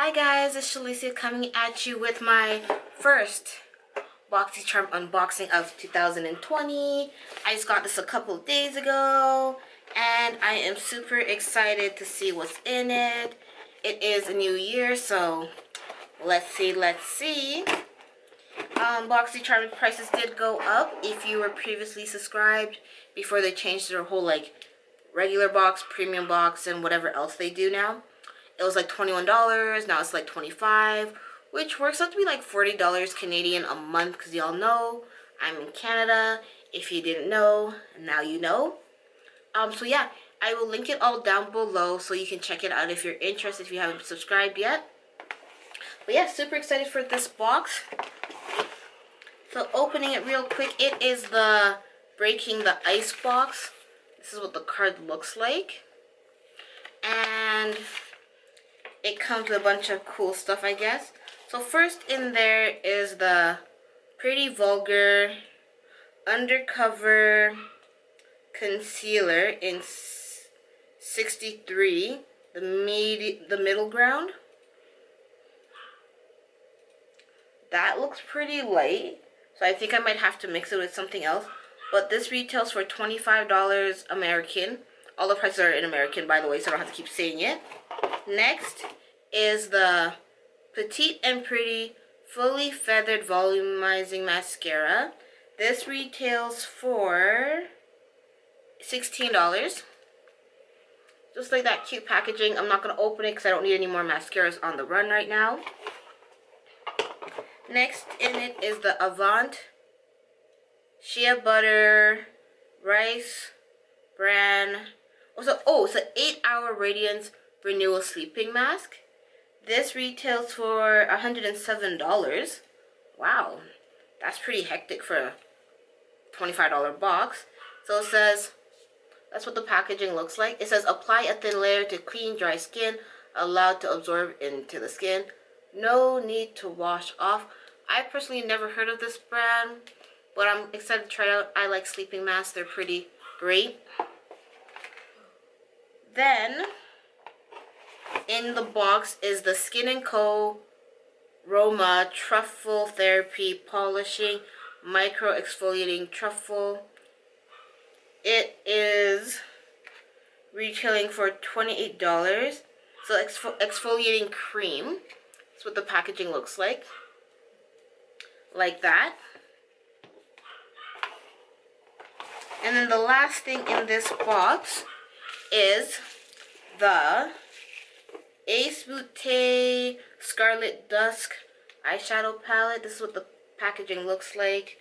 Hi guys, it's Shalicia coming at you with my first Boxy Charm unboxing of 2020. I just got this a couple of days ago and I am super excited to see what's in it. It is a new year, so let's see. Boxy Charm prices did go up if you were previously subscribed before they changed their whole regular box, premium box, and whatever else they do now. It was like $21, now it's like $25, which works out to be like $40 Canadian a month, because y'all know I'm in Canada. If you didn't know, now you know. So yeah, I will link it all down below so you can check it out if you're interested, if you haven't subscribed yet. But yeah, super excited for this box. So opening it real quick, it is the Breaking the Ice box. This is what the card looks like. And it comes with a bunch of cool stuff, I guess. So first in there is the Pretty Vulgar Undercover Concealer in 63, the middle ground. That looks pretty light, so I think I might have to mix it with something else. But this retails for $25 American. All the prices are in American, by the way, so I don't have to keep saying it. Next is the Petite and Pretty Fully Feathered Volumizing Mascara. This retails for $16. Just like that cute packaging. I'm not going to open it because I don't need any more mascaras on the run right now. Next in it is the Avant Shea Butter Rice Bran. It's an 8-hour Radiance Renewal Sleeping Mask. This retails for $107. Wow, that's pretty hectic for a $25 box. So it says, that's what the packaging looks like. It says, apply a thin layer to clean dry skin, allowed to absorb into the skin. No need to wash off. I personally never heard of this brand, but I'm excited to try it out. I like sleeping masks. They're pretty great. Then in the box is the Skin & Co. Roma Truffle Therapy Polishing Micro Exfoliating Truffle. It is retailing for $28. So exfoliating cream. That's what the packaging looks like. Like that. And then the last thing in this box is the Ace Beauté Scarlet Dusk eyeshadow palette. This is what the packaging looks like.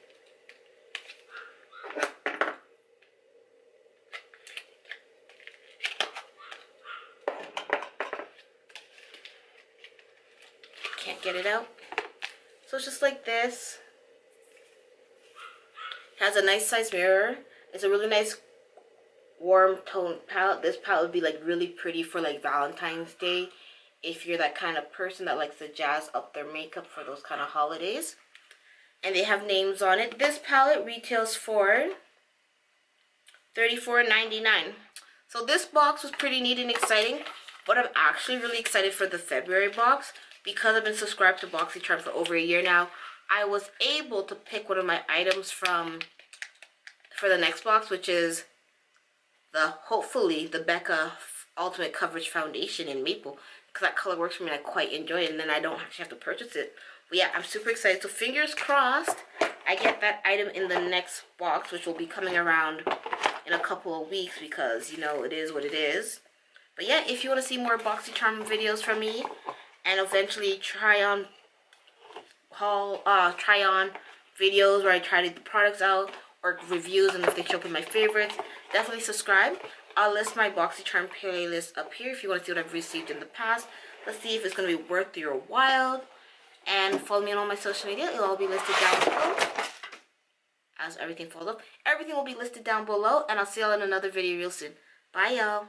Can't get it out. So it's just like this. It has a nice size mirror. It's a really nice warm tone palette. This palette would be really pretty for Valentine's Day, if you're that kind of person that likes to jazz up their makeup for those kind of holidays. And they have names on it. This palette retails for $34.99. So this box was pretty neat and exciting, but I'm actually really excited for the February box because I've been subscribed to Boxy Charm for over a year now. I was able to pick one of my items for the next box, which is hopefully the Becca Ultimate Coverage Foundation in Maple, because that color works for me and I quite enjoy it, and then I don't actually have to purchase it. But yeah, I'm super excited. So fingers crossed I get that item in the next box, which will be coming around in a couple of weeks, because you know it is what it is. But yeah, if you want to see more Boxy Charm videos from me and eventually try on videos where I try the products out, or reviews, and if they show up in my favorites, definitely subscribe. I'll list my Boxy Charm playlist up here if you want to see what I've received in the past. Let's see if it's going to be worth your while. And follow me on all my social media. It'll all be listed down below. As everything falls off. Everything will be listed down below. And I'll see y'all in another video real soon. Bye, y'all.